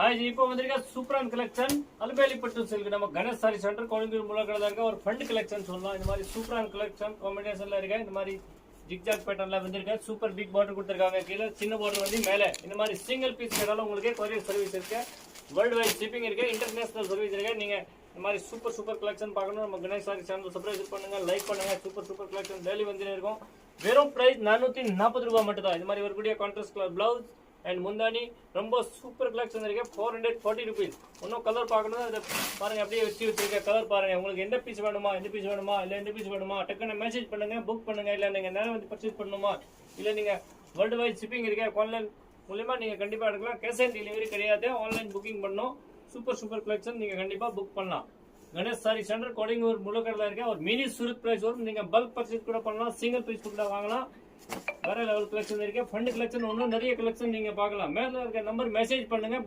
हाय जी இப்போ வந்திருக்க சூப்பரான கலெக்ஷன் அல்பேலி பட்டு சில்க் நம்ம கணேஷ் சாரி சென்டர் கோயம்புத்தூர் மூலக்கடை இருக்க ஒரு ஃபண்ட் கலெக்ஷன் சொல்லலாம். இந்த மாதிரி சூப்பரான கலெக்ஷன் காம்பினேஷன்ல இருக்க இந்த மாதிரி ஜிக்ஜாக் பேட்டர்ன்ல வந்திருக்க சூப்பர் பிக் பார்டர் கொடுத்திருக்காங்க. கீழ சின்ன பார்டர் வந்து மேலே இந்த மாதிரி சிங்கிள் பீஸ் கேட்டாலும் உங்களுக்கு கொரியர் சர்வீஸ் இருக்கு. வேர்ல்டு வைட் ஷிப்பிங் இருக்கு. இன்டர்நேஷனல் சர்வீஸ் இருக்கு. நீங்க இந்த மாதிரி சூப்பர் கலெக்ஷன் பார்க்கணும் நம்ம கணேஷ் சாரி சேனல் சப்ஸ்கிரைப் பண்ணுங்க, லைக் பண்ணுங்க. சூப்பர் கலெக்ஷன் டெய்லி வந்து இருக்கும். வெறும் பிரைஸ் 440 ரூபாய் மட்டும் தான். இந்த மாதிரி வரக்கூடிய கான்ட்ராஸ்ட் கலர் பிளவுஸ் அண்ட் முந்தானி ரொம்ப சூப்பர் கலெக்ஷன் இருக்கு. 440 rupees. இன்னும் கலர் பார்க்கணும் அதை பாருங்க, அப்படியே வச்சிருக்க கலர் பாருங்க. உங்களுக்கு எந்த பீஸ் வேணுமா, எந்த பீஸ் வேணுமா, இல்லை எந்த பீஸ் வேணுமா டக்குன்னு மெசேஜ் பண்ணுங்க, புக் பண்ணுங்க. இல்லை நீங்க நேரம் வந்து பர்ச்சேஸ் பண்ணணுமா, இல்லை நீங்க வேர்ல்டு வைட் ஷிப்பிங் இருக்கு. ஆன்லைன் மூலமா நீங்க கண்டிப்பா எடுக்கலாம். கேஷ் ஆன் டெலிவரி கிடையாது, ஆன்லைன் புக்கிங் பண்ணணும். சூப்பர் கலெக்ஷன் நீங்க கண்டிப்பா புக் பண்ணலாம். கணேஷ் சாரி சென்டர் கோடிங்கூர் முள்ளக்கடல இருக்க ஒரு மினி சூரத் பிரைஸ் வரும். நீங்க பல்க் பர்ச்சேஸ் கூட பண்ணலாம், சிங்கிள் பீஸ் கூட வாங்கலாம். வேற லெவல் கலெக்ஷன் இருக்கு. ஃபண்ட் கலெக்ஷன் ஒன்றும் நிறைய கலெக்ஷன் நீங்க பார்க்கலாம். மேல இருக்க நம்பர் மெசேஜ் பண்ணுங்க.